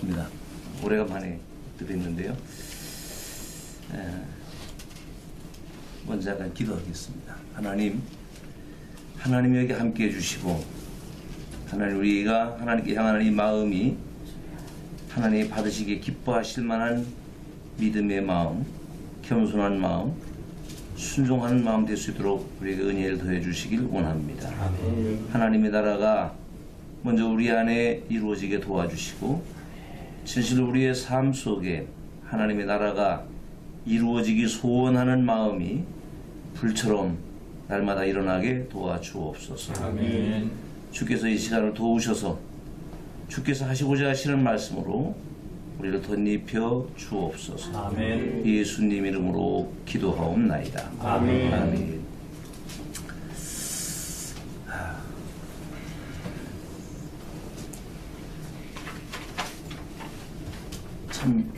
입니다. 오래간만에 뵙는데요. 먼저 잠깐 기도하겠습니다. 하나님 여기 함께 해주시고, 하나님 우리가 하나님께 향하는 이 마음이 하나님이 받으시기에 기뻐하실 만한 믿음의 마음, 겸손한 마음, 순종하는 마음 될 수 있도록 우리에게 은혜를 더해 주시길 원합니다. 하나님의 나라가 먼저 우리 안에 이루어지게 도와주시고, 진실로 우리의 삶 속에 하나님의 나라가 이루어지기 소원하는 마음이 불처럼 날마다 일어나게 도와주옵소서. 아멘. 주께서 이 시간을 도우셔서 주께서 하시고자 하시는 말씀으로 우리를 덧입혀 주옵소서. 아멘. 예수님 이름으로 기도하옵나이다. 아멘. 아멘. 참,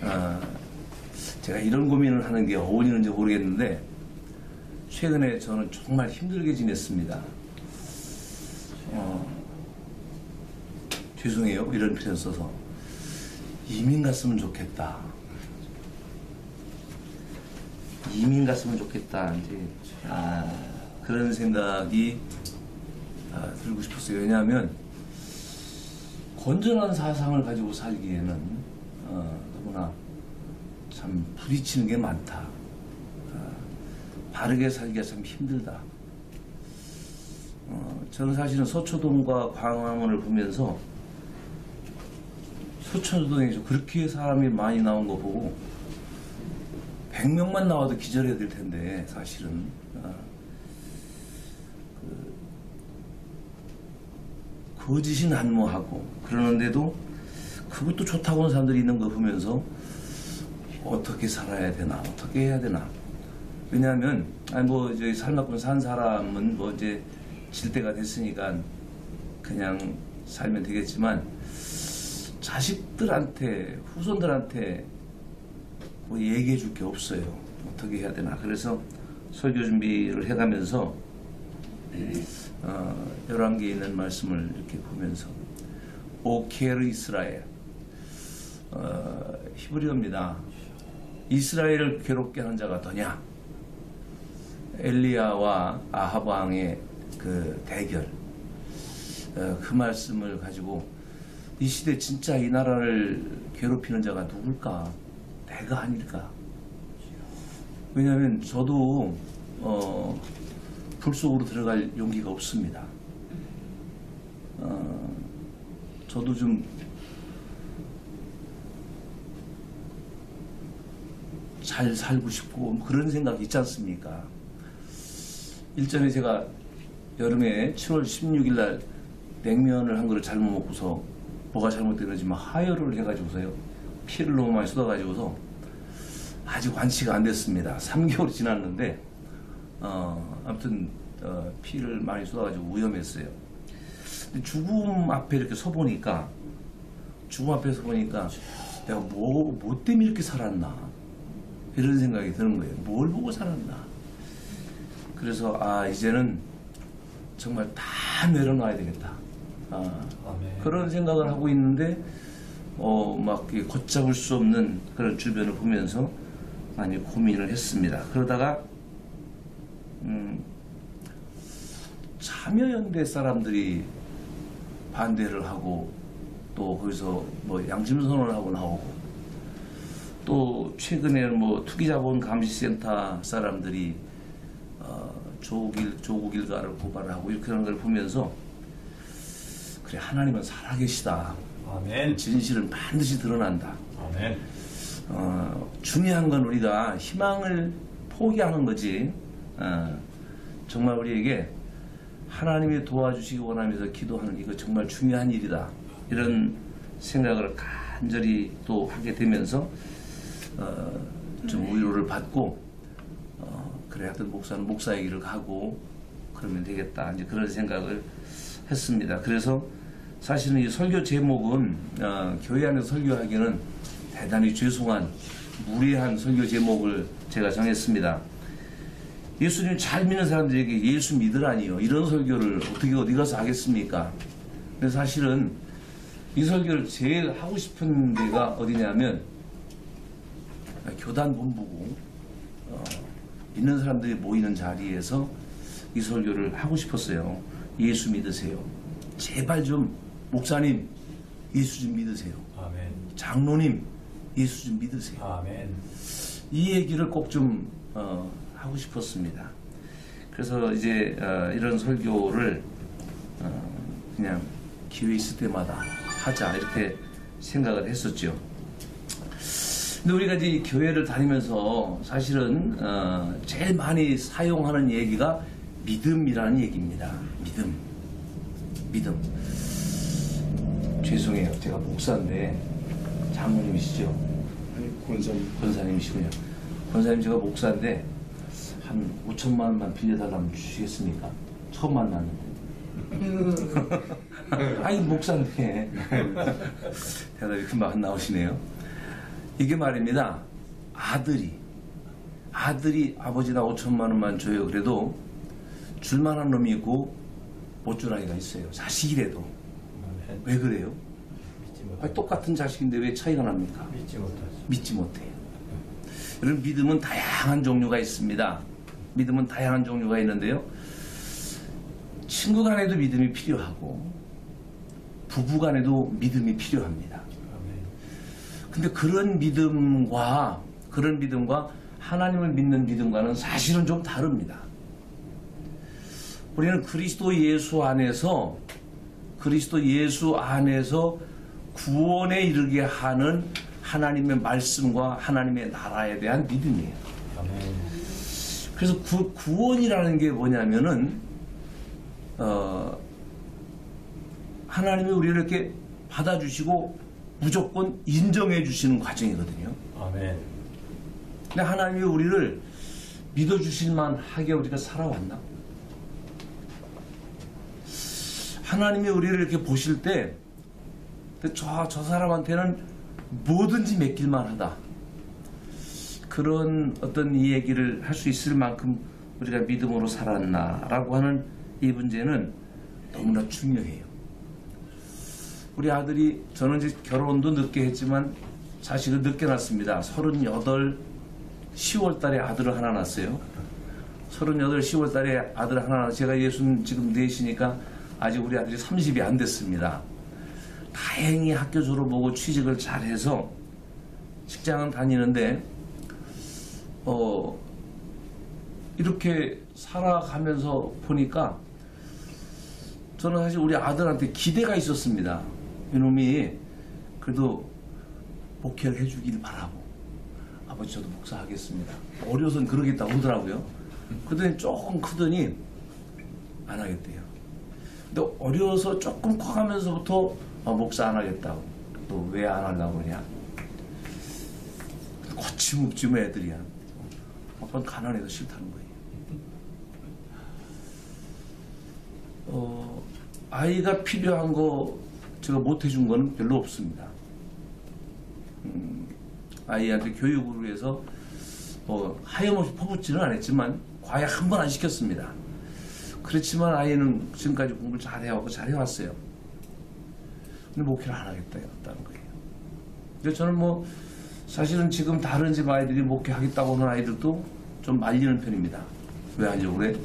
제가 이런 고민을 하는 게 어울리는지 모르겠는데, 최근에 저는 정말 힘들게 지냈습니다. 죄송해요, 이런 표현 써서. 이민 갔으면 좋겠다. 이민 갔으면 좋겠다. 이제, 그런 생각이 들고 싶었어요. 왜냐하면, 건전한 사상을 가지고 살기에는, 너무나 참 부딪히는 게 많다. 바르게 살기가 참 힘들다. 저는 사실은 서초동과 광화문을 보면서 서초동에서 그렇게 사람이 많이 나온 거 보고 100명만 나와도 기절해야 될 텐데, 사실은 거짓이 난무하고 그러는데도 그것도 좋다고 하는 사람들이 있는 거 보면서 어떻게 살아야 되나, 어떻게 해야 되나. 왜냐하면 이제 살만큼 산 사람은 이제 질 때가 됐으니까 그냥 살면 되겠지만, 자식들한테, 후손들한테 얘기해 줄 게 없어요. 어떻게 해야 되나. 그래서 설교 준비를 해가면서 열왕기에 있는 말씀을 이렇게 보면서, 오케르 이스라엘, 히브리어입니다. 이스라엘을 괴롭게 하는 자가 더냐? 엘리야와 아합 왕의 그 대결, 그 말씀을 가지고 이 시대 진짜 이 나라를 괴롭히는 자가 누굴까? 내가 아닐까? 왜냐하면 저도 불 속으로 들어갈 용기가 없습니다. 저도 좀 잘 살고 싶고 그런 생각이 있지 않습니까? 일전에 제가 여름에 7월 16일 날 냉면을 한 그릇 잘못 먹고서, 뭐가 잘못되는지 막 하혈을 해가지고서요, 피를 너무 많이 쏟아가지고서 아직 완치가 안 됐습니다. 3개월이 지났는데 아무튼 피를 많이 쏟아가지고 위험했어요. 근데 죽음 앞에 이렇게 서보니까 내가 뭐 때문에 이렇게 살았나, 이런 생각이 드는 거예요. 뭘 보고 살았나. 그래서 이제는 정말 다 내려놔야 되겠다. 그런 생각을 하고 있는데 막 걷잡을 수 없는 그런 주변을 보면서 많이 고민을 했습니다. 그러다가 참여연대 사람들이 반대를 하고, 또 거기서 양심선언을 하고 나오고, 또 최근에는 투기자본감시센터 사람들이 조국 일가를 고발하고 이렇게 하는 걸 보면서, 그래, 하나님은 살아계시다. 아멘. 진실은 반드시 드러난다. 아멘. 중요한 건 우리가 희망을 포기하는 거지, 정말 우리에게 하나님이 도와주시기 원하면서 기도하는, 이거 정말 중요한 일이다, 이런 생각을 간절히 또 하게 되면서 좀 위로를 받고, 그래, 하여튼 목사는 목사의 길을 가고 그러면 되겠다, 이제 그런 생각을 했습니다. 그래서 사실은 이 설교 제목은 교회 안에서 설교하기는 대단히 죄송한, 무례한 설교 제목을 제가 정했습니다. 예수님 잘 믿는 사람들에게 예수 믿으라니요, 이런 설교를 어떻게 어디 가서 하겠습니까? 근데 사실은 이 설교를 제일 하고 싶은 데가 어디냐면 교단 본부고 있는 사람들이 모이는 자리에서 이 설교를 하고 싶었어요. 예수 믿으세요. 제발 좀 목사님 예수 좀 믿으세요. 아멘. 장로님 예수 좀 믿으세요. 아멘. 이 얘기를 꼭 좀 하고 싶었습니다. 그래서 이제 이런 설교를 그냥 기회 있을 때마다 하자 이렇게 생각을 했었죠. 근데 우리가 이제 교회를 다니면서 사실은 제일 많이 사용하는 얘기가 믿음이라는 얘기입니다. 믿음. 죄송해요. 제가 목사인데 장로님이시죠? 아니, 권사님이시군요. 권사님, 제가 목사인데 한 5천만 원만 빌려달라면 주시겠습니까? 처음 만났는데. 아니, 목사인데. 대답이 금방 안 나오시네요. 이게 말입니다. 아들이 아버지 나 5천만 원만 줘요. 그래도 줄만한 놈이 있고 못 줄 아이가 있어요. 자식이라도. 아멘. 왜 그래요? 믿지 못하죠. 아니, 똑같은 자식인데 왜 차이가 납니까? 믿지 못하죠. 믿지 못해요. 여러분, 믿음은 다양한 종류가 있습니다. 믿음은 다양한 종류가 있는데요. 친구 간에도 믿음이 필요하고 부부 간에도 믿음이 필요합니다. 아멘. 근데 그런 믿음과 하나님을 믿는 믿음과는 사실은 좀 다릅니다. 우리는 그리스도 예수 안에서 구원에 이르게 하는 하나님의 말씀과 하나님의 나라에 대한 믿음이에요. 아멘. 그래서 구원이라는 게 뭐냐면은 하나님이 우리를 이렇게 받아주시고 무조건 인정해 주시는 과정이거든요. 아멘. 근데 하나님이 우리를 믿어주실 만하게 우리가 살아왔나? 하나님이 우리를 이렇게 보실 때 저 사람한테는 뭐든지 맡길만 하다. 그런 어떤 이 얘기를 할 수 있을 만큼 우리가 믿음으로 살았나라고 하는 이 문제는 너무나 중요해요. 우리 아들이, 저는 이제 결혼도 늦게 했지만 자식을 늦게 낳습니다. 38, 10월 달에 아들을 하나 낳았어요. 38, 10월 달에 아들을 하나 낳았어요. 제가 60 지금 4시니까 아직 우리 아들이 30이 안 됐습니다. 다행히 학교 졸업하고 취직을 잘해서 직장은 다니는데 이렇게 살아가면서 보니까 저는 사실 우리 아들한테 기대가 있었습니다. 이놈이 그래도 목회를 해주길 바라고, 아버지 저도 목사하겠습니다. 어려서는 그러겠다고 그러더라고요. 그러더니 조금 크더니 안 하겠대요. 근데 어려서 조금 커가면서부터 목사 안 하겠다고. 또 왜 안 하려고 그러냐. 거침없지 뭐 애들이야. 아빠는 가난해서 싫다는 거예요. 아이가 필요한 거 제가 못 해준 거는 별로 없습니다. 아이한테 교육을 위해서 하염없이 퍼붓지는 않았지만 과외 한 번 안 시켰습니다. 그렇지만 아이는 지금까지 공부를 잘해왔고 잘해왔어요. 근데 목회를 안 하겠다는 거예요. 그래서 저는 사실은 지금 다른 집 아이들이 목회하겠다고 하는 아이들도 좀 말리는 편입니다. 왜 하려고 그래?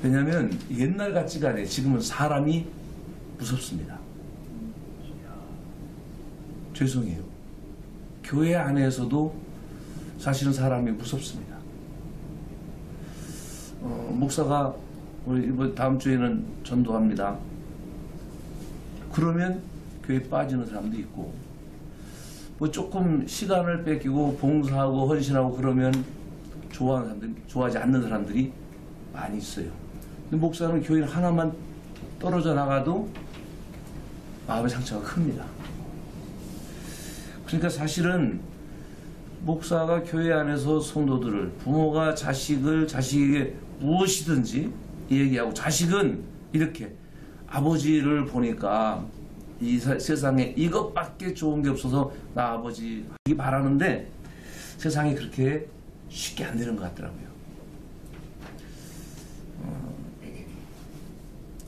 왜냐면 옛날 같지가 않아요. 지금은 사람이 무섭습니다. 죄송해요. 교회 안에서도 사실은 사람이 무섭습니다. 목사가 우리 다음 주에는 전도합니다. 그러면 교회에 빠지는 사람도 있고, 조금 시간을 뺏기고 봉사하고 헌신하고 그러면 좋아하는 사람들, 좋아하지 않는 사람들이 많이 있어요. 근데 목사는 교회 하나만 떨어져 나가도 마음의 상처가 큽니다. 그러니까 사실은 목사가 교회 안에서 성도들을, 부모가 자식에게 무엇이든지 얘기하고, 자식은 이렇게 아버지를 보니까 이 세상에 이것밖에 좋은 게 없어서 나 아버지 하기 바라는데 세상이 그렇게 쉽게 안 되는 것 같더라고요.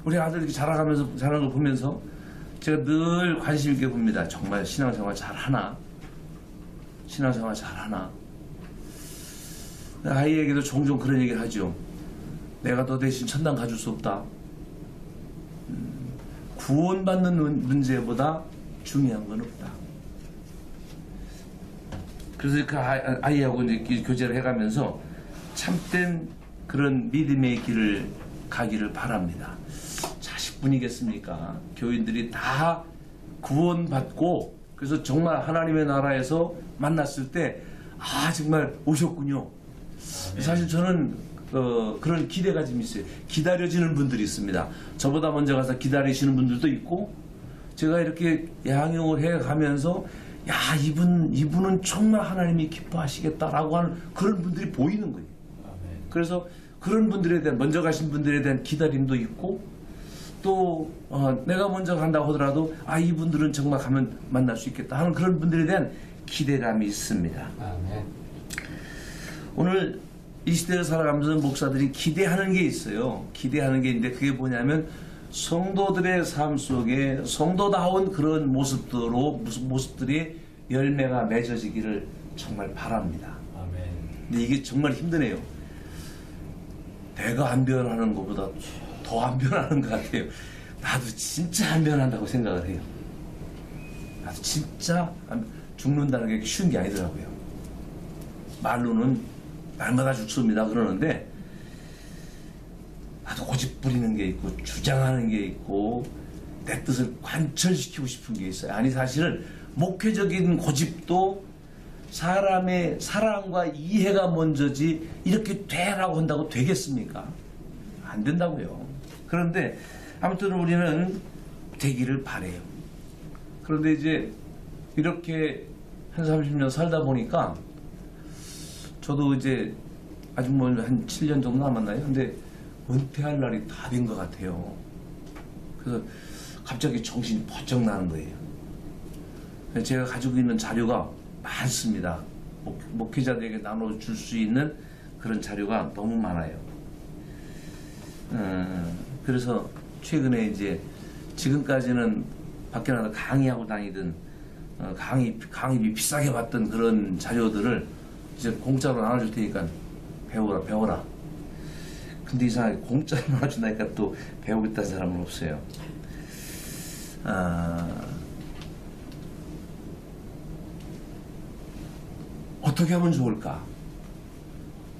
우리 아들 이렇게 자라는 걸 보면서 제가 늘 관심 있게 봅니다. 정말 신앙생활 잘하나? 신앙생활 잘하나? 아이에게도 종종 그런 얘기를 하죠. 내가 너 대신 천당 가줄 수 없다. 구원받는 문제보다 중요한 건 없다. 그래서 그 아이하고 이제 교제를 해가면서 참된 그런 믿음의 길을 가기를 바랍니다. 자식분이겠습니까? 교인들이 다 구원받고 그래서 정말 하나님의 나라에서 만났을 때 정말 오셨군요. 사실 저는 그런 기대가 좀 있어요. 기다려지는 분들이 있습니다. 저보다 먼저 가서 기다리시는 분들도 있고 제가 이렇게 양육을 해가면서 이분은 정말 하나님이 기뻐하시겠다라고 하는 그런 분들이 보이는 거예요. 그래서 그런 분들에 대한 먼저 가신 분들에 대한 기다림도 있고 또 내가 먼저 간다고 하더라도 이분들은 정말 가면 만날 수 있겠다 하는 그런 분들에 대한 기대감이 있습니다. 아멘. 오늘 이 시대를 살아가면서 목사들이 기대하는 게 있어요. 기대하는 게 있는데 그게 뭐냐면 성도들의 삶 속에 성도다운 그런 모습들이 열매가 맺어지기를 정말 바랍니다. 아멘. 근데 이게 정말 힘드네요. 내가 안 변하는 것보다 더 안 변하는 것 같아요. 나도 진짜 안 변한다고 생각을 해요. 나도 진짜 죽는다는 게 쉬운 게 아니더라고요. 말로는 날마다 죽습니다 그러는데 나도 고집 부리는 게 있고 주장하는 게 있고 내 뜻을 관철시키고 싶은 게 있어요. 아니 사실은 목회적인 고집도 사람의 사랑과 이해가 먼저지 이렇게 되라고 한다고 되겠습니까? 안 된다고요. 그런데 아무튼 우리는 되기를 바래요. 그런데 이제 이렇게 한 30년 살다 보니까 저도 이제 아직 뭐 한 7년 정도 남았나요? 근데 은퇴할 날이 다 된 것 같아요. 그래서 갑자기 정신이 번쩍 나는 거예요. 제가 가지고 있는 자료가 많습니다. 목회자들에게 나눠줄 수 있는 그런 자료가 너무 많아요. 그래서 최근에 이제 지금까지는 밖에 나가 강의하고 다니던 강의비 비싸게 받던 그런 자료들을 이제 공짜로 나눠줄 테니까 배워라. 근데 이상하게 공짜로 나눠준다니까 또 배우겠다는 사람은 없어요. 어떻게 하면 좋을까?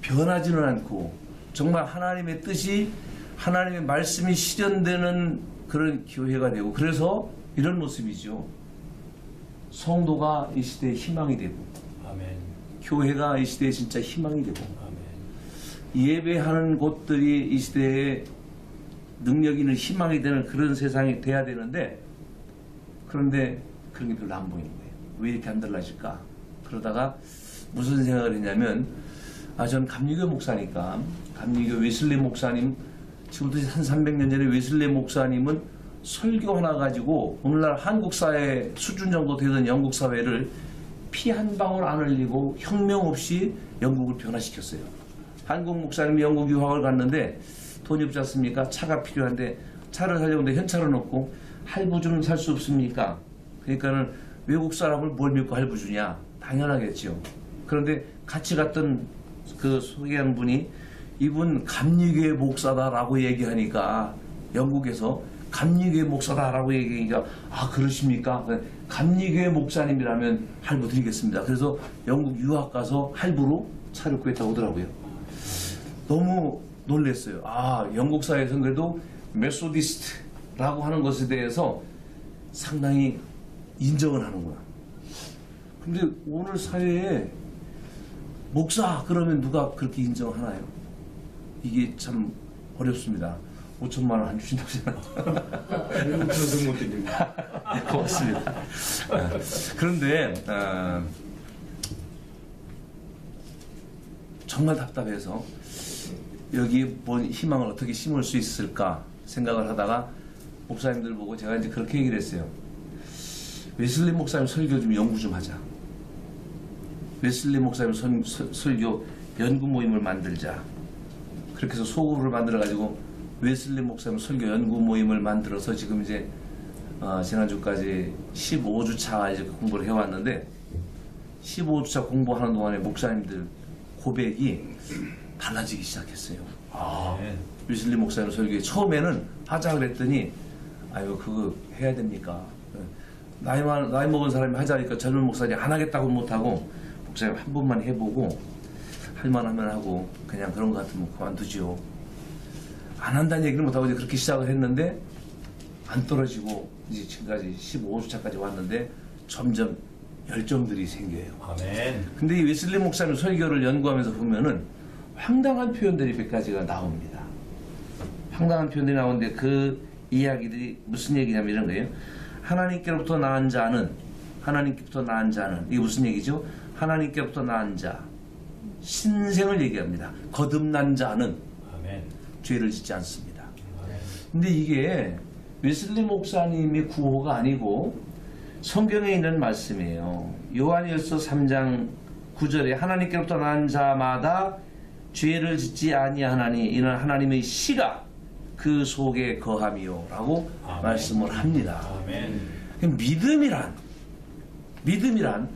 변하지는 않고 정말 하나님의 뜻이 하나님의 말씀이 실현되는 그런 교회가 되고 그래서 이런 모습이죠. 성도가 이 시대의 희망이 되고 아멘. 교회가 이 시대의 진짜 희망이 되고 아멘. 예배하는 곳들이 이 시대의 능력 있는 희망이 되는 그런 세상이 돼야 되는데 그런데 그런 게 별로 안 보이는 거예요. 왜 이렇게 안 달라질까? 그러다가 무슨 생각을 했냐면 전 감리교 목사니까 감리교 웨슬리 목사님 지금부터 한 300년 전에 웨슬리 목사님은 설교 하나 가지고 오늘날 한국 사회 수준 정도 되던 영국 사회를 피 한 방울 안 흘리고 혁명 없이 영국을 변화시켰어요. 한국 목사님이 영국 유학을 갔는데 돈이 없지 않습니까? 차가 필요한데 차를 사려고 하는데 현찰은 없고 할부 주는 살 수 없습니까? 그러니까는 외국 사람을 뭘 믿고 할부 주냐? 당연하겠죠. 그런데 같이 갔던 그 소개한 분이 이분 감리교회 목사다라고 얘기하니까 영국에서 감리교회 목사다라고 얘기하니까 그러십니까? 감리교회 목사님이라면 할부 드리겠습니다. 그래서 영국 유학 가서 할부로 차를 구했다고 하더라고요. 너무 놀랐어요. 영국 사회에서는 그래도 메소디스트라고 하는 것에 대해서 상당히 인정을 하는구나. 근데 오늘 사회에 목사 그러면 누가 그렇게 인정하나요? 이게 참 어렵습니다. 5천만 원 안 주신다고 생각합니다. 무슨 못 드립니다. 고맙습니다. 그런데 정말 답답해서 여기에 뭔 희망을 어떻게 심을 수 있을까 생각을 하다가 목사님들 보고 제가 이제 그렇게 얘기를 했어요. 웨슬리 목사님 설교 좀 연구 좀 하자. 웨슬리 목사님 설교 연구 모임을 만들자. 그렇게 해서 소그룹을 만들어가지고 웨슬리 목사님 설교 연구 모임을 만들어서 지금 이제 지난주까지 15주차 이제 공부를 해왔는데 15주차 공부하는 동안에 목사님들 고백이 달라지기 시작했어요. 아멘. 윌슬리 목사님 설교에 처음에는 하자 그랬더니 아유 그거 해야 됩니까? 나이 먹은 사람이 하자니까 젊은 목사님 안 하겠다고 못하고 목사님 한 번만 해보고 할만하면 하고 그냥 그런 것 같으면 그만두지요. 안 한다는 얘기를 못하고 이제 그렇게 시작을 했는데 안 떨어지고 이제 지금까지 15주차까지 왔는데 점점 열정들이 생겨요. 아멘. 근데 이 웨슬리 목사님 설교를 연구하면서 보면은 황당한 표현들이 몇 가지가 나옵니다. 황당한 표현들이 나오는데 그 이야기들이 무슨 얘기냐면 이런 거예요. 하나님께로부터 낳은 자는 이게 무슨 얘기죠? 하나님께로부터 낳은 자 신생을 얘기합니다. 거듭난 자는 아멘. 죄를 짓지 않습니다. 아멘. 근데 이게 웨슬리 목사님의 구호가 아니고 성경에 있는 말씀이에요. 요한일서 3장 9절에 하나님께로부터 낳은 자마다 죄를 짓지 아니하나니 이는 하나님의 씨가 그 속에 거함이요 라고 아멘. 말씀을 합니다. 아멘. 믿음이란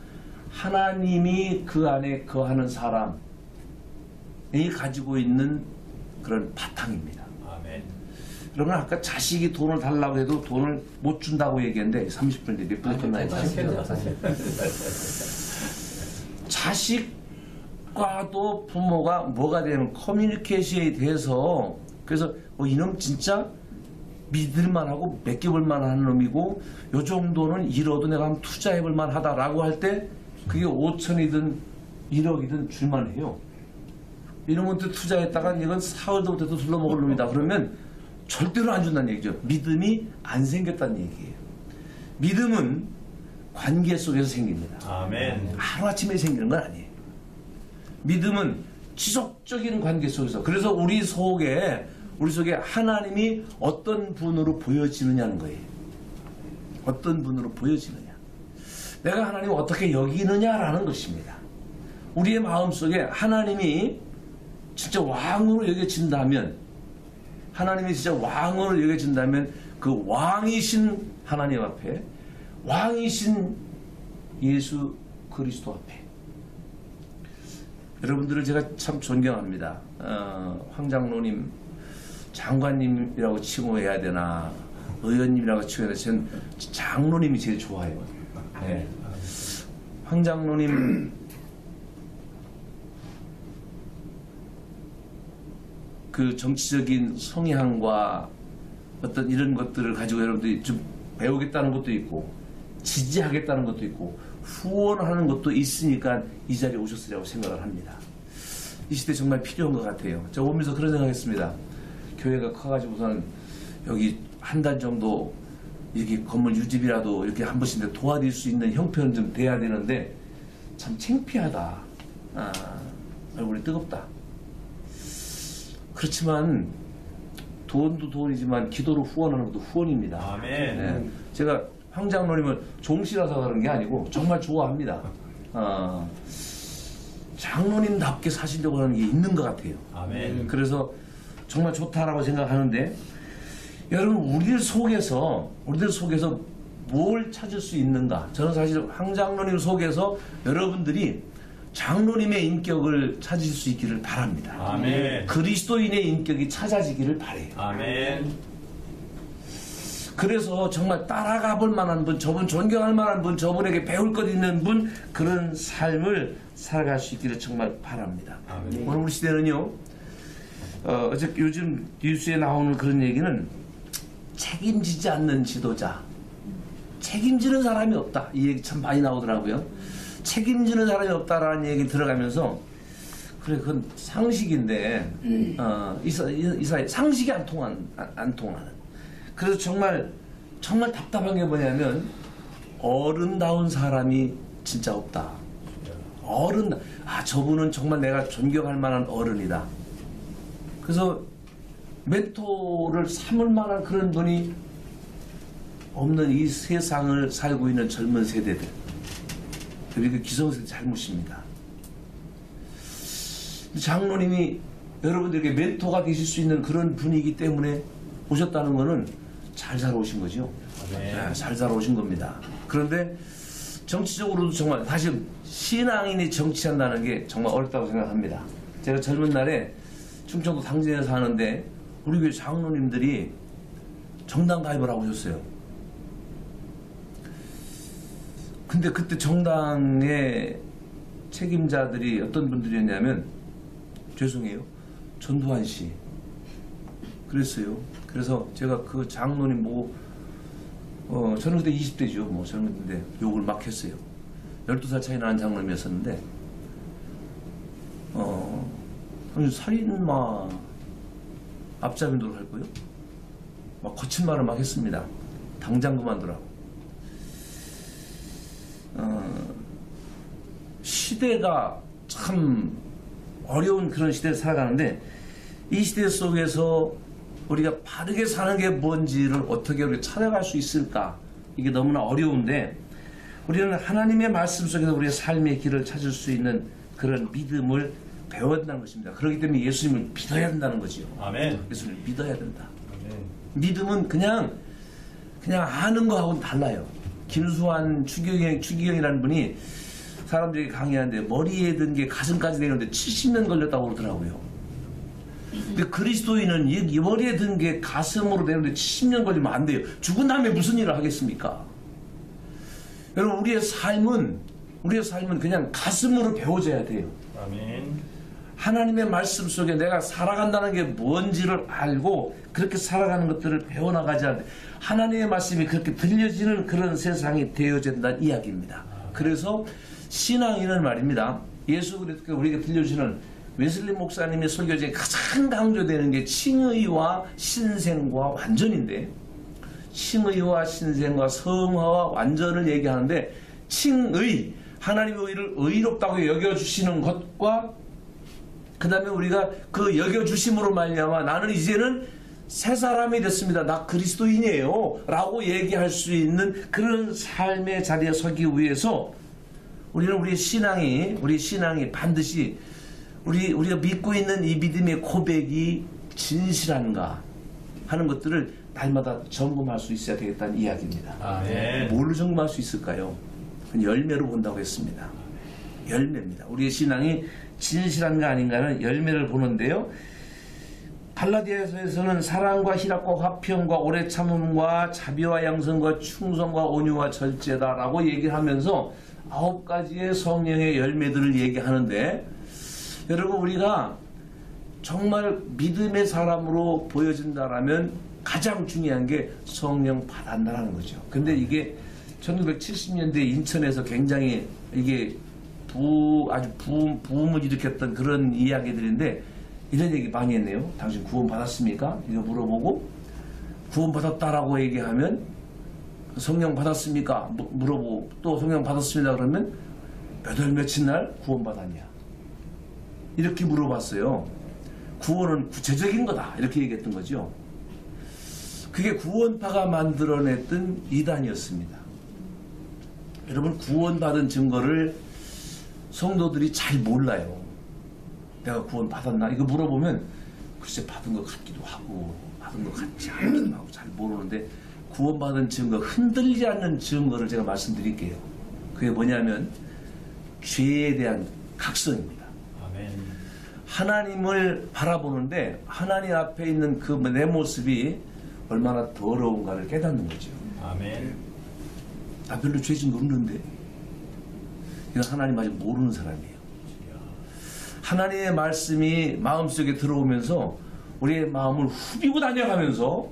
하나님이 그 안에 거하는 사람이 가지고 있는 그런 바탕입니다. 아멘. 여러분 아까 자식이 돈을 달라고 해도 돈을 못 준다고 얘기했는데 30분 뒤에 몇 분에 끝나요? 자식과도 부모가 뭐가 되는 커뮤니케이션에 대해서 그래서 이놈 진짜 믿을만하고 맡겨볼만한 놈이고 요 정도는 잃어도 내가 한번 투자해볼만 하다라고 할 때 그게 5천이든 1억이든 줄만해요. 이놈한테 투자했다가 이건 사흘도 못해도 둘러먹을 놈이다 그러면 절대로 안 준다는 얘기죠. 믿음이 안 생겼다는 얘기예요. 믿음은 관계 속에서 생깁니다. 아멘. 하루아침에 생기는 건 아니에요. 믿음은 지속적인 관계 속에서 그래서 우리 속에 하나님이 어떤 분으로 보여지느냐는 거예요. 어떤 분으로 보여지느냐. 내가 하나님을 어떻게 여기느냐라는 것입니다. 우리의 마음속에 하나님이 진짜 왕으로 여겨진다면 그 왕이신 하나님 앞에 왕이신 예수 그리스도 앞에 여러분들을 제가 참 존경합니다. 황장로님 장관님이라고 칭호해야 되나 의원님이라고 칭호해야 되나 저는 장로님이 제일 좋아요. 네. 황장로님 그 정치적인 성향과 어떤 이런 것들을 가지고 여러분들이 좀 배우겠다는 것도 있고 지지하겠다는 것도 있고 후원하는 것도 있으니까 이 자리에 오셨으리라고 생각을 합니다. 이 시대 정말 필요한 것 같아요. 제가 오면서 그런 생각했습니다. 교회가 커가지고서는 여기 한 달 정도 이렇게 건물 유지비라도 이렇게 한 번씩 도와드릴 수 있는 형편은 좀 돼야 되는데 참 창피하다. 얼굴이 뜨겁다. 그렇지만 돈도 돈이지만 기도로 후원하는 것도 후원입니다. 아멘. 네. 제가 황장로님을 종씨라서 그런 게 아니고 정말 좋아합니다. 장로님답게 사시려고 하는 게 있는 것 같아요. 아멘. 그래서 정말 좋다라고 생각하는데 여러분 우리들 속에서 뭘 찾을 수 있는가? 저는 사실 황장로님 속에서 여러분들이 장로님의 인격을 찾으실 수 있기를 바랍니다. 아멘. 그리스도인의 인격이 찾아지기를 바래요. 아멘. 그래서 정말 따라가 볼 만한 분, 저분 존경할 만한 분, 저분에게 배울 것 있는 분 그런 삶을 살아갈 수 있기를 정말 바랍니다. 아멘. 오늘 우리 시대는요. 요즘 뉴스에 나오는 그런 얘기는 책임지지 않는 지도자, 책임지는 사람이 없다. 이 얘기 참 많이 나오더라고요. 책임지는 사람이 없다라는 얘기 들어가면서 그래 그건 상식인데 이 사회 상식이 안 통하는. 그래서 정말 답답한 게 뭐냐면 어른다운 사람이 진짜 없다. 저분은 정말 내가 존경할 만한 어른이다. 그래서 멘토를 삼을 만한 그런 분이 없는 이 세상을 살고 있는 젊은 세대들. 그리고 기성세대 잘못입니다. 장로님이 여러분들에게 멘토가 되실 수 있는 그런 분이기 때문에 오셨다는 것은 잘 살아오신 거죠. 아멘. 잘 살아오신 겁니다. 그런데 정치적으로도 정말 사실 신앙인이 정치한다는 게 정말 어렵다고 생각합니다. 제가 젊은 날에 충청도 당진에 사는데 우리 교회 장로님들이 정당 가입을 하고 오셨어요. 근데 그때 정당의 책임자들이 어떤 분들이었냐면, 죄송해요, 전두환 씨 그랬어요. 그래서 제가 그 장로님 보고 저는 그때 20대죠. 뭐 젊은데 욕을 막 했어요. 12살 차이 나는 장로님이었었는데 살인마 앞잡이도록 할 거요? 막 거친 말을 막 했습니다. 당장 그만두라고. 시대가 참 어려운 그런 시대를 살아가는데, 이 시대 속에서 우리가 바르게 사는 게 뭔지를 어떻게 우리가 찾아갈 수 있을까? 이게 너무나 어려운데, 우리는 하나님의 말씀 속에서 우리의 삶의 길을 찾을 수 있는 그런 믿음을 배워야 된다는 것입니다. 그렇기 때문에 예수님을 믿어야 된다는 거지요. 아멘. 예수님을 믿어야 된다. 아멘. 믿음은 그냥 아는 거하고는 달라요. 김수환 추기경이라는 분이 사람들이 강의하는데 머리에 든 게 가슴까지 내려오는데 70년 걸렸다고 그러더라고요. 근데 그리스도인은 이 머리에 든 게 가슴으로 내려오는데 70년 걸리면 안 돼요. 죽은 다음에 무슨 일을 하겠습니까? 여러분, 우리의 삶은 그냥 가슴으로 배워져야 돼요. 아멘. 하나님의 말씀 속에 내가 살아간다는 게 뭔지를 알고 그렇게 살아가는 것들을 배워나가지 않는데, 하나님의 말씀이 그렇게 들려지는 그런 세상이 되어야 된다는 이야기입니다. 그래서 신앙인은 말입니다, 예수 그리스도가 우리에게 들려주시는 웨슬리 목사님의 설교 중에 가장 강조되는 게 칭의와 신생과 완전인데, 칭의와 신생과 성화와 완전을 얘기하는데, 칭의, 하나님의 의를 의롭다고 여겨주시는 것과 그 다음에 우리가 그 여겨주심으로 말미암아 나는 이제는 새 사람이 됐습니다, 나 그리스도인이에요 라고 얘기할 수 있는 그런 삶의 자리에 서기 위해서 우리는 우리 신앙이 반드시 우리가 믿고 있는 이 믿음의 고백이 진실한가 하는 것들을 날마다 점검할 수 있어야 되겠다는 이야기입니다. 아멘. 뭘로 점검할 수 있을까요? 그건 열매로 본다고 했습니다. 열매입니다. 우리의 신앙이 진실한가 아닌가는 열매를 보는데요. 갈라디아서에서는 사랑과 희락과 화평과 오래 참음과 자비와 양선과 충성과 온유와 절제다라고 얘기를 하면서 9가지의 성령의 열매들을 얘기하는데, 여러분, 우리가 정말 믿음의 사람으로 보여진다라면 가장 중요한 게 성령 받았다라는 거죠. 근데 이게 1970년대 인천에서 굉장히 이게 아주 부음을 일으켰던 그런 이야기들인데, 이런 얘기 많이 했네요. 당신 구원 받았습니까? 이거 물어보고 구원 받았다라고 얘기하면 성령 받았습니까? 물어보고 또 성령 받았습니다 그러면 몇 월 며칠 날 구원 받았냐? 이렇게 물어봤어요. 구원은 구체적인 거다 이렇게 얘기했던 거죠. 그게 구원파가 만들어냈던 이단이었습니다. 여러분, 구원받은 증거를 성도들이 잘 몰라요. 내가 구원 받았나? 이거 물어보면 글쎄 받은 것 같기도 하고 받은 것 같지 않기도 하고 잘 모르는데, 구원받은 증거, 흔들리지 않는 증거를 제가 말씀드릴게요. 그게 뭐냐면 죄에 대한 각성입니다. 아멘. 하나님을 바라보는데 하나님 앞에 있는 그 내 모습이 얼마나 더러운가를 깨닫는 거죠. 아멘. 나 별로 죄진 거 없는데. 이건 하나님 아직 모르는 사람이에요. 하나님의 말씀이 마음속에 들어오면서 우리의 마음을 후비고 다녀가면서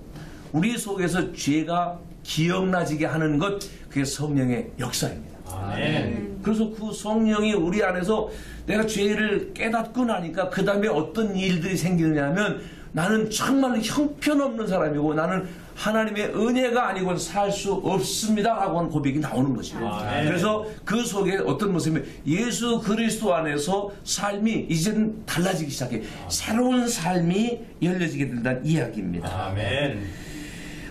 우리 속에서 죄가 기억나지게 하는 것, 그게 성령의 역사입니다. 아멘. 그래서 그 성령이 우리 안에서 내가 죄를 깨닫고 나니까 그 다음에 어떤 일들이 생기느냐면, 나는 정말 형편없는 사람이고 나는 하나님의 은혜가 아니고는 살 수 없습니다 라고 하는 고백이 나오는 거죠. 아멘. 그래서 그 속에 어떤 모습이 예수 그리스도 안에서 삶이 이제는 달라지기 시작해. 새로운 삶이 열려지게 된다는 이야기입니다. 아멘.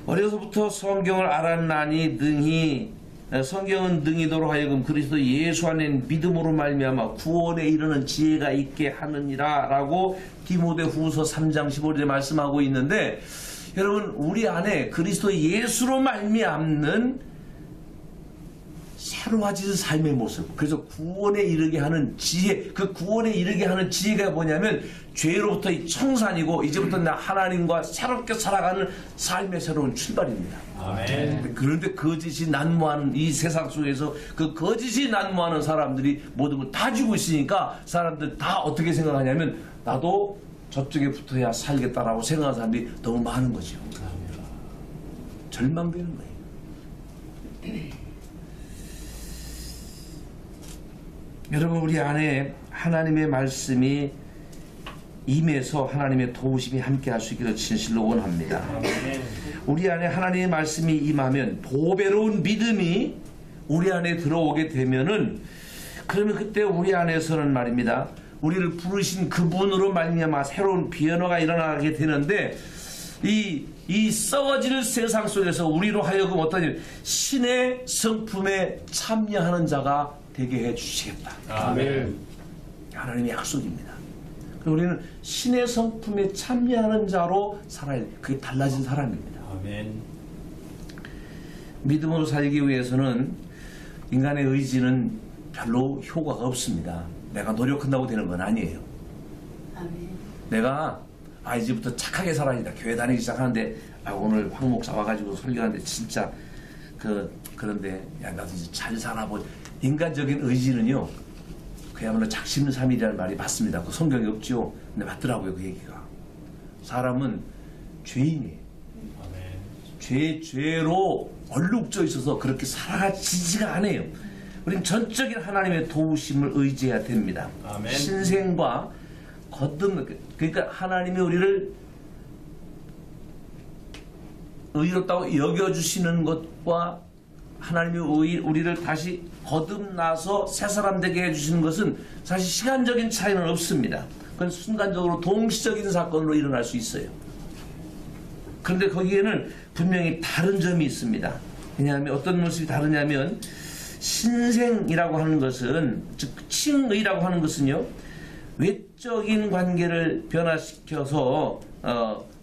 어려서부터 성경을 알았나니 성경은 능히도록 하여금 그리스도 예수 안에 믿음으로 말미암아 구원에 이르는 지혜가 있게 하느니라 라고 디모데후서 3장 15절에 말씀하고 있는데, 여러분 우리 안에 그리스도 예수로 말미암는 새로워진 삶의 모습, 그래서 구원에 이르게 하는 지혜, 그 구원에 이르게 하는 지혜가 뭐냐면 죄로부터 이 청산이고 이제부터 나 하나님과 새롭게 살아가는 삶의 새로운 출발입니다. 아멘. 그런데 거짓이 난무하는 이 세상 속에서 그 거짓이 난무하는 사람들이 모든 걸 다 쥐고 있으니까 사람들 다 어떻게 생각하냐면 나도 저쪽에 붙어야 살겠다라고 생각하는 사람들이 너무 많은 거죠. 절망되는 거예요. 여러분 우리 안에 하나님의 말씀이 임해서 하나님의 도우심이 함께 할 수 있기를 진실로 원합니다. 아멘. 우리 안에 하나님의 말씀이 임하면 보배로운 믿음이 우리 안에 들어오게 되면은 그러면 그때 우리 안에서는 말입니다. 우리를 부르신 그분으로 말미암아 새로운 변화가 일어나게 되는데 이 썩어질 세상 속에서 우리로 하여금 어떤 일, 신의 성품에 참여하는 자가 되게 해주시겠다. 아멘. 하나님의 약속입니다. 우리는 신의 성품에 참여하는 자로 살아야 돼. 그게 달라진 사람입니다. 아멘. 믿음으로 살기 위해서는 인간의 의지는 별로 효과가 없습니다. 내가 노력한다고 되는 건 아니에요. 아멘. 내가 이제부터 착하게 살아야겠다. 교회 다니기 시작하는데 오늘 황 목사 와가지고 설교하는데 진짜 그런데 야 나도 이제 잘 살아보. 인간적인 의지는요 그야말로 작심삼일이라는 말이 맞습니다. 그 성경에 없죠. 근데 맞더라고요 그 얘기가. 사람은 죄인이에요. 아멘. 죄로 얼룩져 있어서 그렇게 살아가지지가 않아요. 우리는 전적인 하나님의 도우심을 의지해야 됩니다. 아멘. 신생과 그러니까 하나님이 우리를 의롭다고 여겨주시는 것과 하나님이 우리를 다시 거듭나서 새 사람 되게 해주시는 것은 사실 시간적인 차이는 없습니다. 그건 순간적으로 동시적인 사건으로 일어날 수 있어요. 그런데 거기에는 분명히 다른 점이 있습니다. 왜냐하면 어떤 모습이 다르냐면 신생이라고 하는 것은 즉 칭의라고 하는 것은요 외적인 관계를 변화시켜서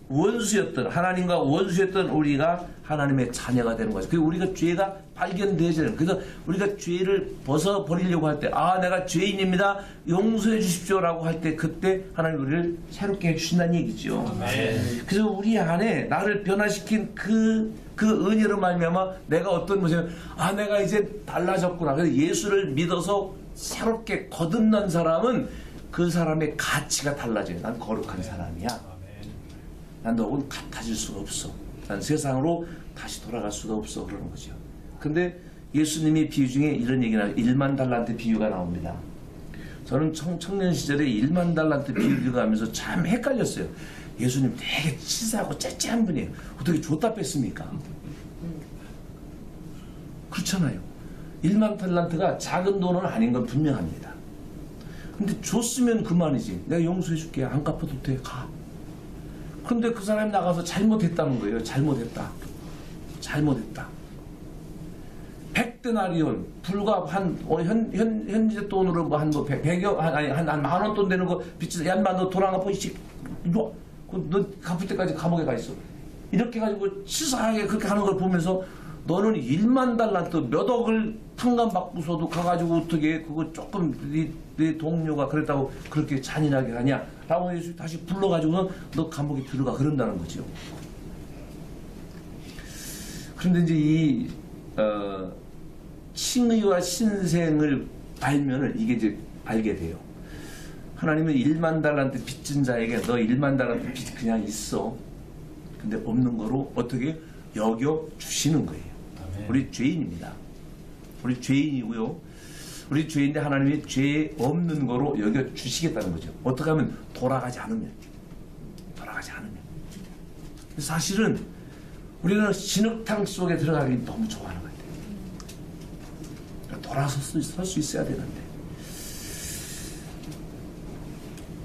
원수였던 하나님과 원수였던 우리가 하나님의 자녀가 되는 거죠. 그리고 우리가 죄가 발견되잖아요. 그래서 우리가 죄를 벗어버리려고 할 때 내가 죄인입니다. 용서해 주십시오라고 할 때 그때 하나님 우리를 새롭게 해주신다는 얘기죠. 아멘. 그래서 우리 안에 나를 변화시킨 그 은혜로 말미암아 내가 어떤 모습이면 내가 이제 달라졌구나. 그래서 예수를 믿어서 새롭게 거듭난 사람은 그 사람의 가치가 달라져요. 난 거룩한 사람이야. 난 너하고는 같아질 수가 없어. 난 세상으로 다시 돌아갈 수가 없어. 그러는 거죠. 근데 예수님이 비유 중에 이런 얘기가 나와요. 1만 달란트 비유가 나옵니다. 저는 청년 시절에 1만 달란트 비유를 하면서 참 헷갈렸어요. 예수님 되게 치사하고 째째한 분이에요. 어떻게 줬다 뺐습니까? 그렇잖아요. 1만 달란트가 작은 돈은 아닌 건 분명합니다. 근데 줬으면 그만이지. 내가 용서해 줄게. 안 갚아도 돼. 가. 근데 그 사람이 나가서 잘못했다는 거예요. 잘못했다. 100데나리온 불과 현재 돈으로 한 10만 원 돈 되는 거 빚지. 얀마 너 돈 안 갚아 이씨. 너 갚을 때까지 감옥에 가 있어. 이렇게 가지고 치사하게 그렇게 하는 걸 보면서 너는 1만 달란트 몇 억을 탕감받고서도 가가지고 어떻게 그거 조금 네 동료가 그랬다고 그렇게 잔인하게 하냐 라고 예수 다시 불러가지고는 너 감옥에 들어가 그런다는 거죠. 그런데 이제 이 칭의와 신생을 알면은 이게 이제 알게 돼요. 하나님은 1만 달란트 빚진 자에게 너 1만 달란트 빚 그냥 있어. 근데 없는 거로 어떻게 여겨 주시는 거예요. 아멘. 우리 죄인입니다. 우리 죄인이고요. 우리 죄인데 하나님이 죄 없는 거로 여겨 주시겠다는 거죠. 어떻게 하면 돌아가지 않으면. 사실은 우리는 진흙탕 속에 들어가기 너무 좋아하는 것 같아요. 돌아설 수 있어야 되는데.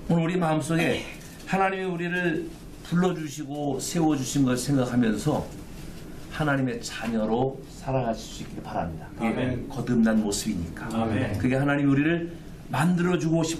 오늘 우리 마음속에 하나님이 우리를 불러주시고 세워주신 걸 생각하면서 하나님의 자녀로 살아가실 수 있기를 바랍니다. 그게 아멘. 거듭난 모습이니까. 아멘. 그게 하나님이 우리를 만들어주고 싶